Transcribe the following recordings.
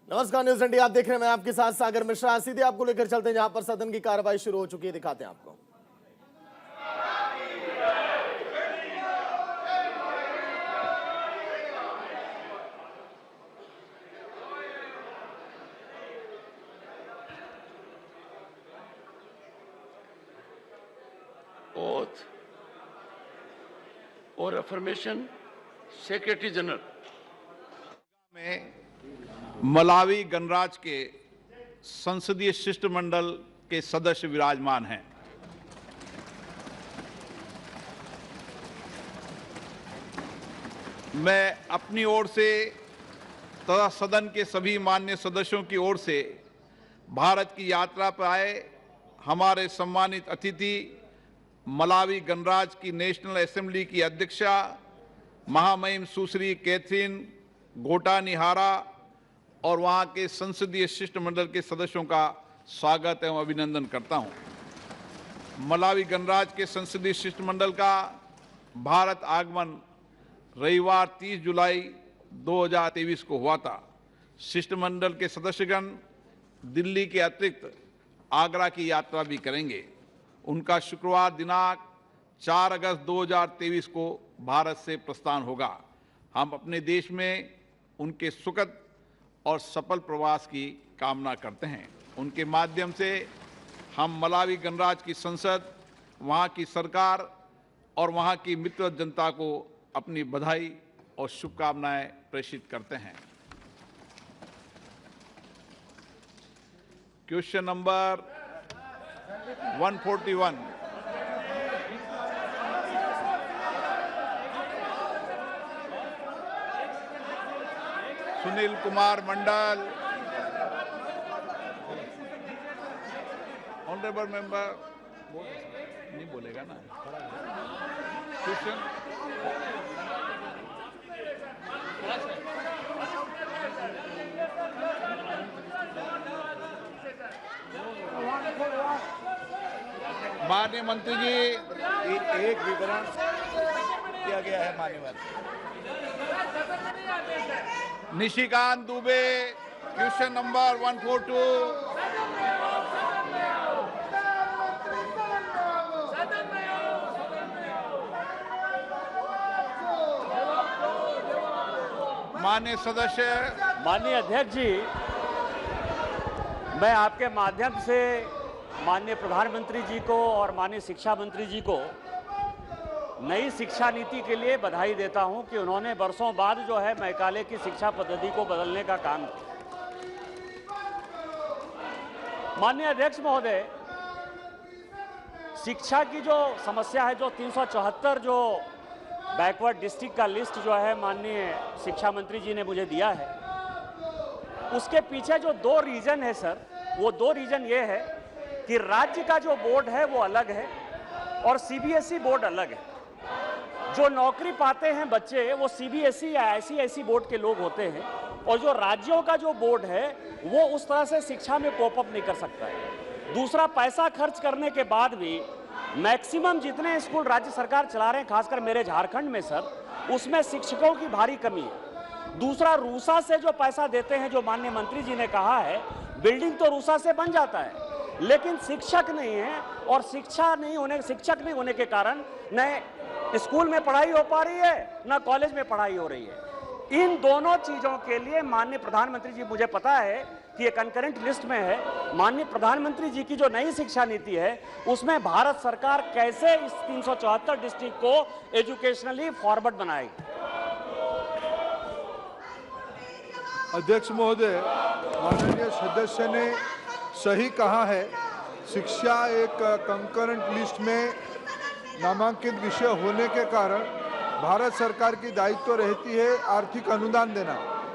नमस्कार, news India आप देख रहे हैं। मैं आपके साथ सागर मिश्रा। सीधे आपको लेकर चलते हैं जहां पर सदन की कार्रवाई शुरू हो चुकी है। दिखाते हैं आपको। ओथ और अफर्मेशन सेक्रेटरी जनरल में मलावी गणराज्य के संसदीय शिष्टमंडल के सदस्य विराजमान हैं। मैं अपनी ओर से तथा सदन के सभी माननीय सदस्यों की ओर से भारत की यात्रा पर आए हमारे सम्मानित अतिथि मलावी गणराज्य की नेशनल असेंबली की अध्यक्षा महामहिम सुश्री कैथरीन गोटानिहारा और वहां के संसदीय शिष्टमंडल के सदस्यों का स्वागत एवं अभिनंदन करता हूं। मलावी गणराज्य के संसदीय शिष्टमंडल का भारत आगमन रविवार 30 जुलाई 2023 को हुआ था। शिष्टमंडल के सदस्यगण दिल्ली के अतिरिक्त आगरा की यात्रा भी करेंगे। उनका शुक्रवार दिनांक 4 अगस्त 2023 को भारत से प्रस्थान होगा। हम अपने देश में उनके सुखद और सफल प्रवास की कामना करते हैं। उनके माध्यम से हम मलावी गणराज्य की संसद, वहां की सरकार और वहां की मित्र जनता को अपनी बधाई और शुभकामनाएं प्रेषित करते हैं। Question number 141। Sunil Kumar Mandal. Honourable member नहीं बोलेगा ना। क्वेश्चन माननीय मंत्री जी, एक विवरण किया गया है। मान्यवर निशिकांत दुबे, क्वेश्चन नंबर 142। माननीय सदस्य। माननीय अध्यक्ष जी, मैं आपके माध्यम से माननीय प्रधानमंत्री जी को और माननीय शिक्षा मंत्री जी को नई शिक्षा नीति के लिए बधाई देता हूं कि उन्होंने वर्षों बाद जो है मैकाले की शिक्षा पद्धति को बदलने का काम किया। माननीय अध्यक्ष महोदय, शिक्षा की जो समस्या है, जो 374 जो बैकवर्ड डिस्ट्रिक्ट का लिस्ट जो है माननीय शिक्षा मंत्री जी ने मुझे दिया है, उसके पीछे जो 2 रीजन है सर, वो 2 रीजन ये है कि राज्य का जो बोर्ड है वो अलग है और सीबीएसई बोर्ड अलग है। जो नौकरी पाते हैं बच्चे वो सीबीएसई या आईसीएसई बोर्ड के लोग होते हैं और जो राज्यों का जो बोर्ड है वो उस तरह से शिक्षा में कोप अप नहीं कर सकता है। दूसरा, पैसा खर्च करने के बाद भी मैक्सिमम जितने स्कूल राज्य सरकार चला रहे हैं, खासकर मेरे झारखंड में सर, उसमें शिक्षकों की भारी कमी है। दूसरा, रूसा से जो पैसा देते हैं, जो माननीय मंत्री जी ने कहा है, बिल्डिंग तो रूसा से बन जाता है लेकिन शिक्षक नहीं है और शिक्षक नहीं होने के कारण न स्कूल में पढ़ाई हो पा रही है न कॉलेज में पढ़ाई हो रही है। इन दोनों चीजों के लिए माननीय प्रधानमंत्री जी, मुझे पता है कि ये कंकरेंट लिस्ट में है, माननीय प्रधानमंत्री जी की जो नई शिक्षा नीति है उसमें भारत सरकार कैसे इस 374 डिस्ट्रिक्ट को एजुकेशनली फॉरवर्ड बनाएगी। अध्यक्ष महोदय, माननीय सदस्य ने सही कहा है। शिक्षा एक कंकरेंट लिस्ट में नामांकित विषय होने के कारण भारत सरकार की दायित्व रहती है आर्थिक अनुदान देना,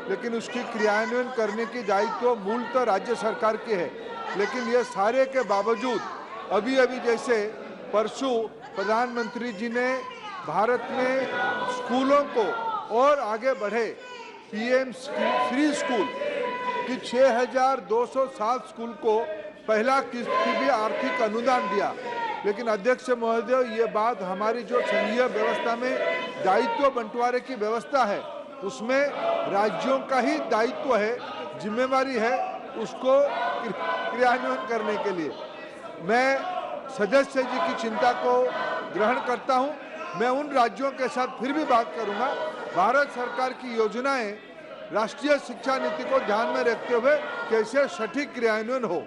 लेकिन उसकी क्रियान्वयन करने की दायित्व मूलतः राज्य सरकार की है। लेकिन ये सारे के बावजूद अभी जैसे परसों प्रधानमंत्री जी ने भारत में स्कूलों को और आगे बढ़े पीएम श्री स्कूल कि 6207 स्कूल को पहला किस्त की भी आर्थिक अनुदान दिया। लेकिन अध्यक्ष महोदय, ये बात हमारी जो संघीय व्यवस्था में दायित्व बंटवारे की व्यवस्था है उसमें राज्यों का ही दायित्व है। जिम्मेवारी है उसको क्रियान्वयन करने के लिए। मैं सदस्य जी की चिंता को ग्रहण करता हूं। मैं उन राज्यों के साथ फिर भी बात करूंगा। भारत सरकार की योजनाएं राष्ट्रीय शिक्षा नीति को ध्यान में रखते हुए कैसे सटीक क्रियान्वयन हो।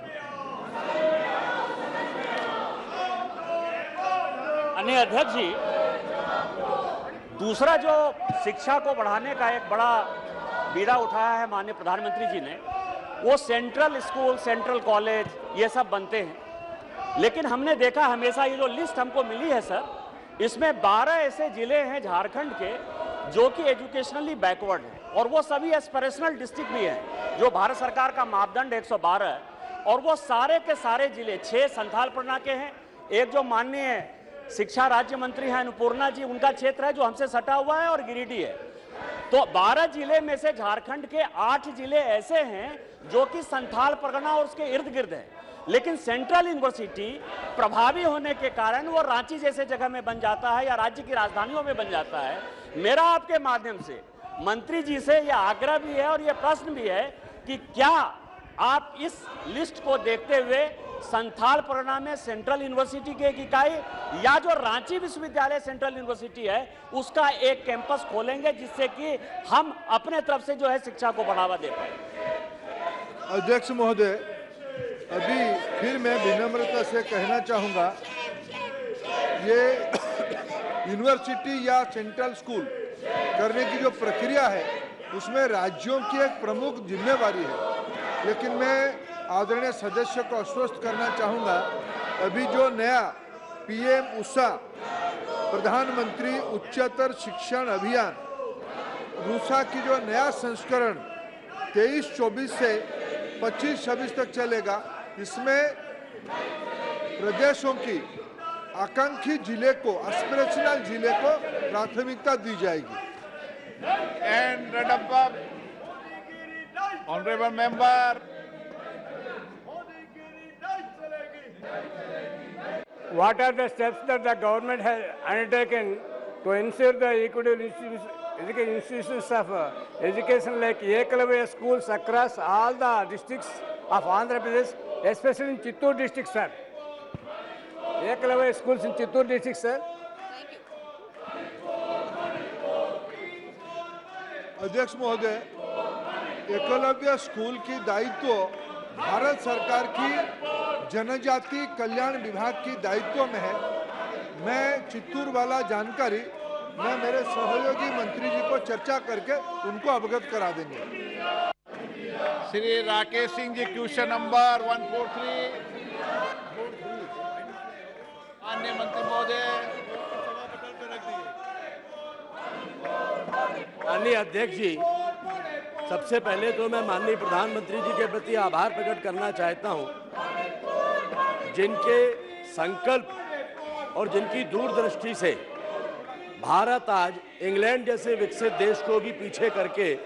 अन्य अध्यक्ष जी, दूसरा जो शिक्षा को बढ़ाने का एक बड़ा बीड़ा उठाया है माननीय प्रधानमंत्री जी ने, वो सेंट्रल स्कूल, सेंट्रल कॉलेज ये सब बनते हैं। लेकिन हमने देखा हमेशा, ये जो लिस्ट हमको मिली है सर, इसमें 12 ऐसे जिले हैं झारखंड के जो कि एजुकेशनली बैकवर्ड हैं, और वो सभी एस्पिरेशनल डिस्ट्रिक्ट भी हैं जो भारत सरकार का मापदंड 112 है। और वो सारे के सारे जिले 6 संथाल परगना के हैं, एक जो माननीय शिक्षा राज्य मंत्री हैं अन्नपूर्णा जी, उनका क्षेत्र है जो हमसे सटा हुआ है, और गिरिडीह है। तो 12 जिले में से झारखंड के 8 जिले ऐसे हैं जो कि संथाल परगना और उसके इर्द गिर्द हैं। लेकिन सेंट्रल यूनिवर्सिटी प्रभावी होने के कारण वो रांची जैसे जगह में बन जाता है या राज्य की राजधानियों में बन जाता है। मेरा आपके माध्यम से मंत्री जी से यह आग्रह भी है और यह प्रश्न भी है कि क्या आप इस लिस्ट को देखते हुए संथाल परगना में सेंट्रल यूनिवर्सिटी की एक इकाई या जो रांची विश्वविद्यालय सेंट्रल यूनिवर्सिटी है उसका एक कैंपस खोलेंगे, जिससे कि हम अपने तरफ से जो है शिक्षा को बढ़ावा दे पाए। अध्यक्ष महोदय, अभी फिर मैं विनम्रता से कहना चाहूँगा, ये यूनिवर्सिटी या सेंट्रल स्कूल करने की जो प्रक्रिया है उसमें राज्यों की एक प्रमुख जिम्मेवारी है। लेकिन मैं आदरणीय सदस्य को आश्वस्त करना चाहूँगा, अभी जो नया PM उषा प्रधानमंत्री उच्चतर शिक्षण अभियान रूसा की जो नया संस्करण 23-24 से 25-26 तक चलेगा, इसमें प्रदेशों की आकांक्षी जिले को, एस्पिरेशनल जिले को प्राथमिकता दी जाएगी। And honourable member, what are the steps that the government has undertaken to ensure the equitable institutions of education like Ekalavya schools across all the districts of Andhra Pradesh, especially in Chittoor district, sir? Ekalavya schools in Chittoor district, sir. अध्यक्ष महोदय, Eklavya school की दायित्व भारत सरकार की जनजाति कल्याण विभाग की दायित्व में है। मैं चित्तूर वाला जानकारी मैं मेरे सहयोगी मंत्री जी को चर्चा करके उनको अवगत करा देंगे। Shri Rakesh Singh ji, question number 143। माननीय मंत्री महोदय। माननीय अध्यक्ष जी, सबसे पहले तो मैं माननीय प्रधानमंत्री जी के प्रति आभार प्रकट करना चाहता हूं, जिनके संकल्प और जिनकी दूरदृष्टि से भारत आज इंग्लैंड जैसे विकसित देश को भी पीछे करके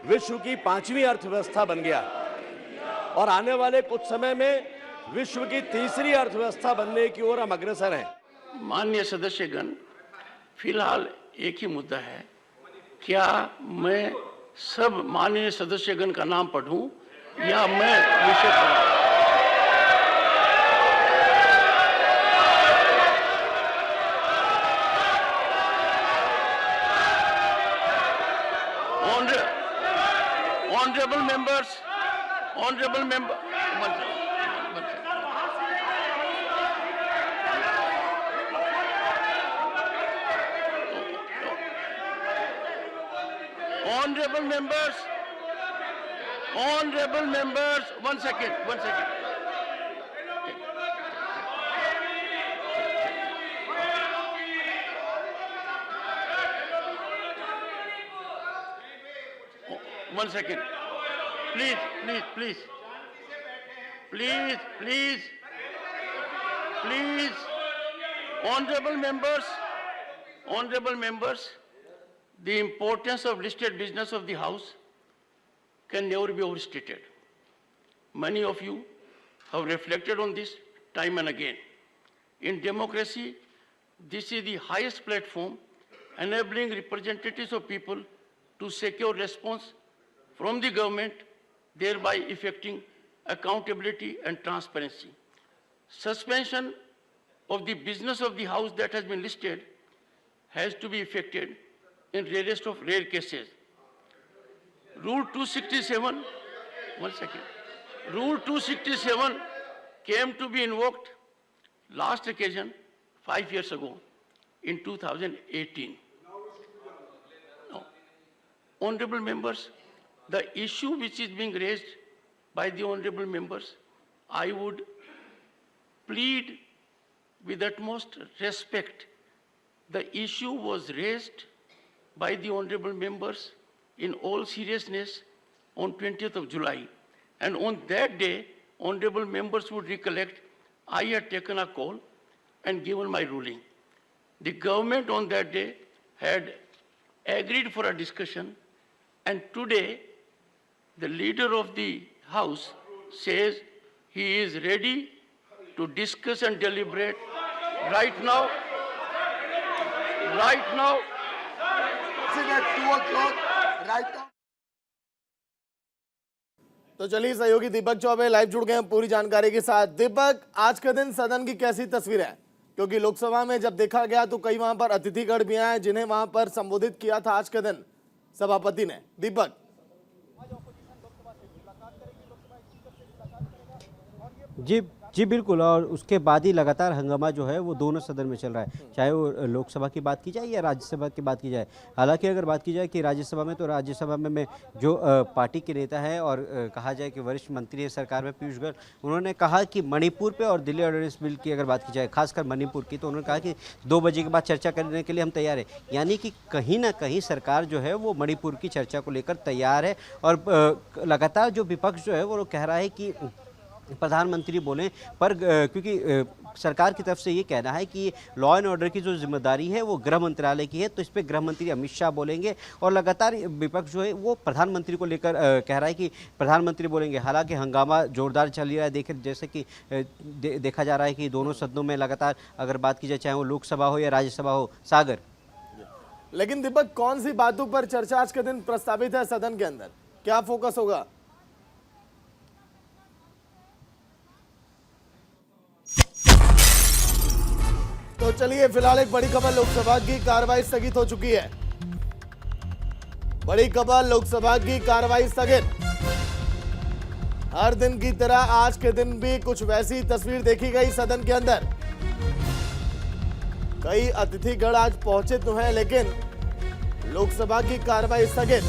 विश्व की 5वीं अर्थव्यवस्था बन गया और आने वाले कुछ समय में विश्व की 3री अर्थव्यवस्था बनने की ओर हम अग्रसर हैं। माननीय सदस्यगण, फिलहाल एक ही मुद्दा है, क्या मैं सब माननीय सदस्यगण का नाम पढ़ूं या मैं विषय पढ़ूं? Honorable member, honorable members, one second. One second. Please. Honorable members, the importance of listed business of the House can never be overstated. Many of you have reflected on this time and again. In democracy, this is the highest platform enabling representatives of people to secure response from the government thereby effecting accountability and transparency. Suspension of the business of the House that has been listed has to be effected in rarest of rare cases. Rule 267, one second. Rule 267 came to be invoked last occasion 5 years ago in 2018. Now, honorable members, the issue which is being raised by the honorable members, I would plead with utmost respect. The issue was raised by the honorable members in all seriousness on 20th of July. And on that day, honorable members would recollect, I had taken a call and given my ruling. The government on that day had agreed for a discussion, and today the leader of the House says he is ready to discuss and deliberate right now. At 2 o'clock, right now. तो चलिए सहयोगी दीपक Choubey live जुड़ गए हैं पूरी जानकारी के साथ। दीपक, आज के दिन सदन की कैसी तस्वीर है? क्योंकि लोकसभा में जब देखा गया तो कई वहां पर अतिथिगण भी आए जिन्हें वहां पर संबोधित किया था आज के दिन सभापति ने। दीपक जी बिल्कुल, और उसके बाद ही लगातार हंगामा जो है वो दोनों सदन में चल रहा है, चाहे वो लोकसभा की बात की जाए या राज्यसभा की बात की जाए। हालांकि अगर बात की जाए कि राज्यसभा में, तो राज्यसभा में जो पार्टी के नेता है और कहा जाए कि वरिष्ठ मंत्री है सरकार में, पीयूष गोयल, उन्होंने कहा कि मणिपुर पे और दिल्ली ऑर्डिनेंस बिल की अगर बात की जाए, खासकर मणिपुर की, तो उन्होंने कहा कि 2 बजे के बाद चर्चा करने के लिए हम तैयार हैं। यानी कि कहीं ना कहीं सरकार जो है वो मणिपुर की चर्चा को लेकर तैयार है। और लगातार जो विपक्ष जो है वो कह रहा है कि प्रधानमंत्री बोलें, पर क्योंकि सरकार की तरफ से ये कहना है कि लॉ एंड ऑर्डर की जो जिम्मेदारी है वो गृह मंत्रालय की है, तो इस पे गृह मंत्री अमित शाह बोलेंगे। और लगातार विपक्ष जो है वो प्रधानमंत्री को लेकर कह रहा है कि प्रधानमंत्री बोलेंगे। हालांकि हंगामा जोरदार चल रहा है, जैसे कि देखा जा रहा है कि दोनों सदनों में लगातार अगर बात की जाए, चाहे वो लोकसभा हो या राज्यसभा हो। सागर, लेकिन दीपक, कौन सी बातों पर चर्चा आज के दिन प्रस्तावित है सदन के अंदर? क्या फोकस होगा? तो चलिए फिलहाल एक बड़ी खबर, लोकसभा की कार्रवाई स्थगित हो चुकी है। बड़ी खबर, लोकसभा की कार्रवाई स्थगित। हर दिन की तरह आज के दिन भी कुछ वैसी तस्वीर देखी गई सदन के अंदर। कई अतिथिगण आज पहुंचे तो हैं, लेकिन लोकसभा की कार्रवाई स्थगित।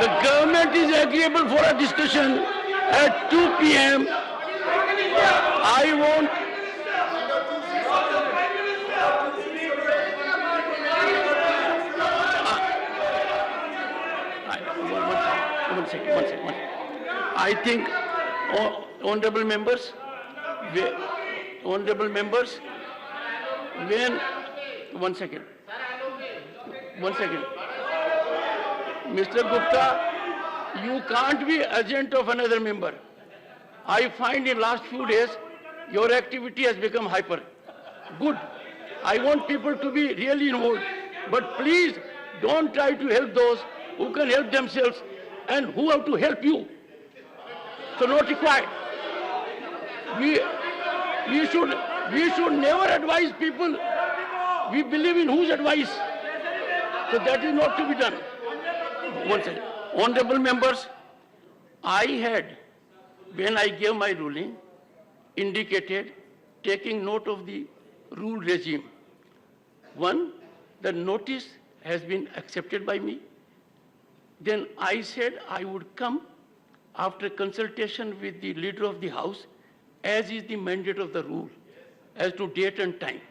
The government is agreeable for a discussion at 2 p.m. I want one second. I think, honorable members, when one second. Mr. Gupta, you can't be agent of another member. I find in last few days your activity has become hyper. Good. I want people to be really involved. But please don't try to help those who can help themselves and who have to help you. So not required. We should never advise people. We believe in whose advice. So that is not to be done. One second. Honorable members, I had, when I gave my ruling, indicated taking note of the rule regime. One, the notice has been accepted by me. Then I said I would come after consultation with the leader of the House, as is the mandate of the rule, as to date and time.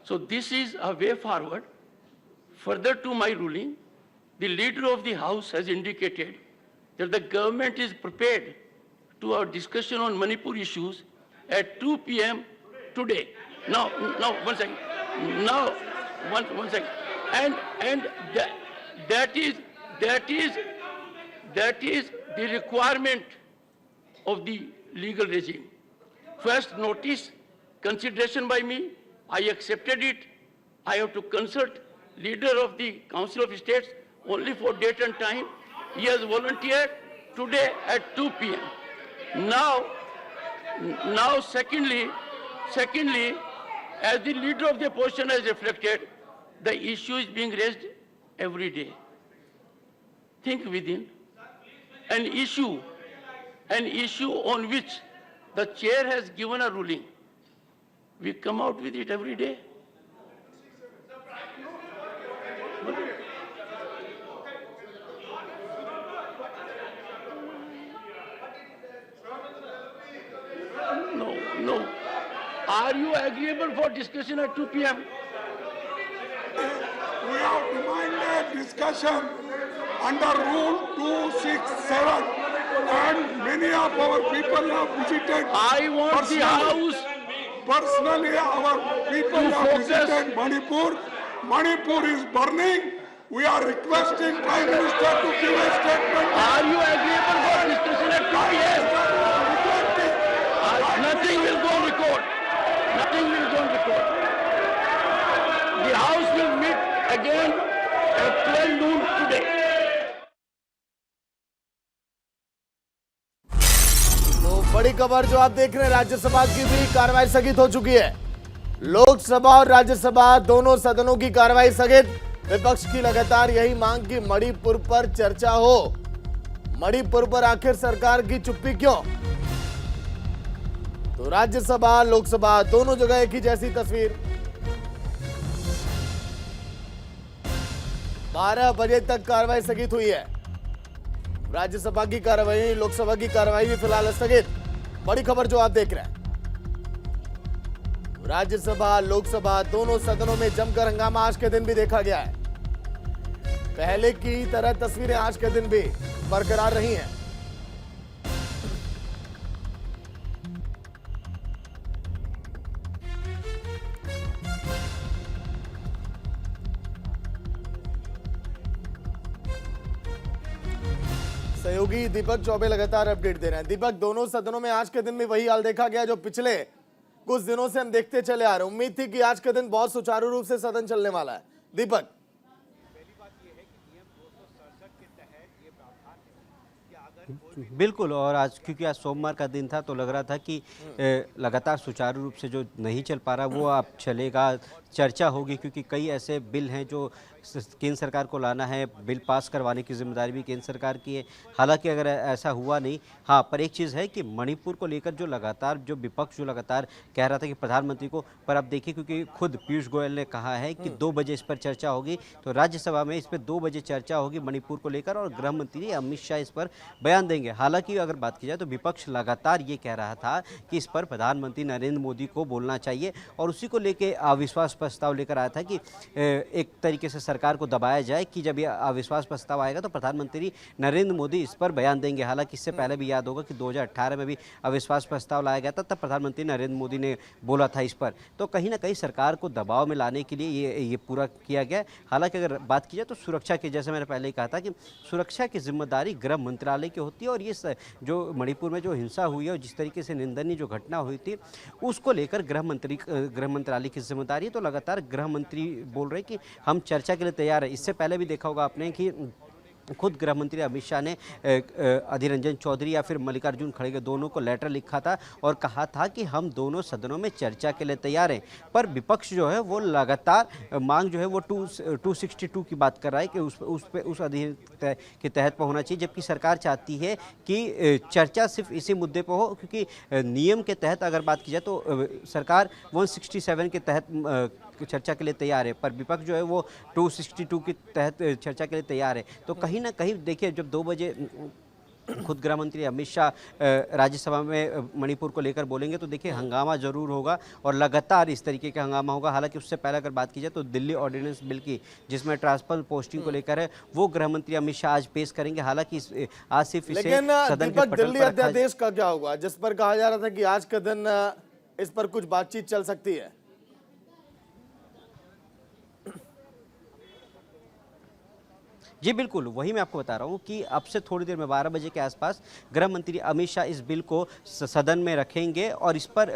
So this is a way forward. Further to my ruling, the leader of the House has indicated that the government is prepared to our discussion on Manipur issues at 2 p.m. today. Now, one second. Now, one second. And that is the requirement of the legal regime. First notice, consideration by me, I accepted it. I have to consult leader of the Council of States only for date and time. He has volunteered today at 2 p.m. Now, secondly, as the leader of the opposition has reflected, the issue is being raised every day. Think within an issue on which the chair has given a ruling. We come out with it every day. No. Are you agreeable for discussion at 2 p.m.? We have demanded discussion under Rule 267, and many of our people have visited. I want the House. Personally, our people To have focus. visited Manipur. Manipur is burning. We are requesting Prime Minister to give a statement. Are you agreeable for discussion at 2 p.m.? Nothing will go on record. Nothing will go on record. The House will meet again at 12 noon today. तो बड़ी खबर जो आप देख रहे हैं, राज्यसभा की भी कार्रवाई स्थगित हो चुकी है। लोकसभा और राज्यसभा दोनों सदनों की कार्रवाई स्थगित। विपक्ष की लगातार यही मांग कि मणिपुर पर चर्चा हो। मणिपुर पर आखिर सरकार की चुप्पी क्यों? तो राज्यसभा लोकसभा दोनों जगह एक ही जैसी तस्वीर। 12 बजे तक कार्रवाई स्थगित हुई है। राज्यसभा की कार्रवाई, लोकसभा की कार्रवाई भी फिलहाल स्थगित। बड़ी खबर जो आप देख रहे हैं, राज्यसभा लोकसभा दोनों सदनों में जमकर हंगामा आज के दिन भी देखा गया है। पहले की तरह तस्वीरें आज के दिन भी बरकरार रही हैं। सहयोगी दीपक चौबे लगातार अपडेट दे रहे हैं। दीपक, दोनों सदनों में आज के दिन में वही हाल देखा गया जो पिछले कुछ दिनों से हम देखते चले आ रहे हैं। उम्मीद थी कि आज के दिन बहुत सुचारू रूप से सदन चलने वाला है। दीपक, बिल्कुल, और आज क्योंकि आज सोमवार का दिन था तो लग रहा था कि लगातार सुचारू रूप से जो नहीं चल पा रहा वो अब चलेगा, चर्चा होगी, क्योंकि कई ऐसे बिल हैं जो केंद्र सरकार को लाना है। बिल पास करवाने की जिम्मेदारी भी केंद्र सरकार की है। हालांकि अगर ऐसा हुआ नहीं, हाँ, पर एक चीज़ है कि मणिपुर को लेकर जो लगातार जो विपक्ष जो लगातार कह रहा था कि प्रधानमंत्री को, पर अब देखिए क्योंकि खुद पीयूष गोयल ने कहा है कि 2 बजे इस पर चर्चा होगी, तो राज्यसभा में इस पर 2 बजे चर्चा होगी मणिपुर को लेकर, और गृह मंत्री अमित शाह इस पर बयान देंगे। हालांकि अगर बात की जाए तो विपक्ष लगातार ये कह रहा था कि इस पर प्रधानमंत्री नरेंद्र मोदी को बोलना चाहिए, और उसी को लेकर अविश्वास प्रस्ताव लेकर आया था कि एक तरीके से सरकार को दबाया जाए कि जब ये अविश्वास प्रस्ताव आएगा तो प्रधानमंत्री नरेंद्र मोदी इस पर बयान देंगे। हालांकि इससे पहले भी याद होगा कि 2018 में भी अविश्वास प्रस्ताव लाया गया था, तब प्रधानमंत्री नरेंद्र मोदी ने बोला था इस पर। तो कहीं ना कहीं सरकार को दबाव में लाने के लिए ये पूरा किया गया। हालांकि अगर बात की जाए तो सुरक्षा की, जैसे मैंने पहले ही कहा था कि सुरक्षा की जिम्मेदारी गृह मंत्रालय की होती है, और ये जो मणिपुर में जो हिंसा हुई है और जिस तरीके से निंदनीय जो घटना हुई थी उसको लेकर गृह मंत्रालय की जिम्मेदारी है। तो लगातार गृह मंत्री बोल रहे हैं कि हम चर्चा के लिए तैयार है। इससे पहले भी देखा होगा आपने कि खुद गृह मंत्री अमित शाह ने अधीर रंजन चौधरी या फिर मल्लिकार्जुन खड़गे दोनों को लेटर लिखा था और कहा था कि हम दोनों सदनों में चर्चा के लिए तैयार हैं। पर विपक्ष जो है वो लगातार मांग जो है वो 262 की बात कर रहा है कि उस अधीन के तहत पर होना चाहिए, जबकि सरकार चाहती है कि चर्चा सिर्फ इसी मुद्दे पर हो, क्योंकि नियम के तहत अगर बात की जाए तो सरकार 167 के तहत चर्चा के लिए तैयार है, पर विपक्ष जो है वो 262 के तहत चर्चा के लिए तैयार है। तो कहीं ना कहीं देखिए, जब 2 बजे खुद गृह मंत्री अमित शाह राज्यसभा में मणिपुर को लेकर बोलेंगे तो देखिए हंगामा जरूर होगा, और लगातार इस तरीके का हंगामा होगा। हालांकि उससे पहले अगर बात की जाए तो दिल्ली ऑर्डिनेंस बिल की, जिसमें ट्रांसफर पोस्टिंग को लेकर है, वो गृह मंत्री अमित शाह आज पेश करेंगे। हालांकि आज सिर्फ इसे सदन के पटल दिल्ली पर अध्यादेश का क्या होगा, जिस पर कहा जा रहा था कि आज के दिन इस पर कुछ बातचीत चल सकती है? जी बिल्कुल, वही मैं आपको बता रहा हूँ कि अब से थोड़ी देर में 12 बजे के आसपास गृह मंत्री अमित शाह इस बिल को सदन में रखेंगे और इस पर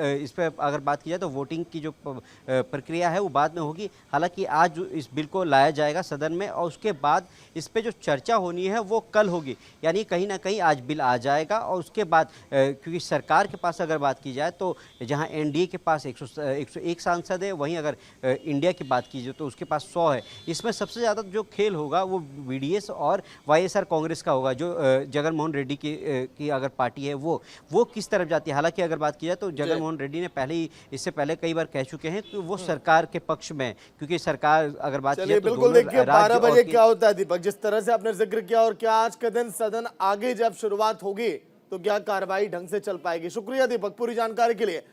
अगर बात की जाए तो वोटिंग की जो प्रक्रिया है वो बाद में होगी। हालांकि आज इस बिल को लाया जाएगा सदन में और उसके बाद इस पे जो चर्चा होनी है वो कल होगी, यानी कहीं ना कहीं आज बिल आ जाएगा और उसके बाद क्योंकि सरकार के पास अगर बात की जाए तो जहां एनडीए के पास 101 सांसद है, वहीं अगर इंडिया की बात की जाए तो उसके पास 100 है। इसमें सबसे ज़्यादा जो खेल होगा वो वीडीएस और वाईएसआर कांग्रेस का होगा, जो जगन मोहन रेड्डी की अगर पार्टी है वो किस तरफ जाती है। हालांकि अगर बात की जाए तो जगन मोहन रेड्डी ने पहले ही इससे पहले कई बार कह चुके हैं कि वो सरकार के पक्ष में है, क्योंकि सरकार अगर बात की जाए तो बिल्कुल दोनों देखिए राज्य 12 बजे और क्या होता है दीपक, जिस तरह से आपने जिक्र किया, और क्या आज के दिन सदन आगे जब शुरुआत होगी तो क्या कार्रवाई ढंग से चल पाएगी। शुक्रिया दीपक पूरी जानकारी के लिए।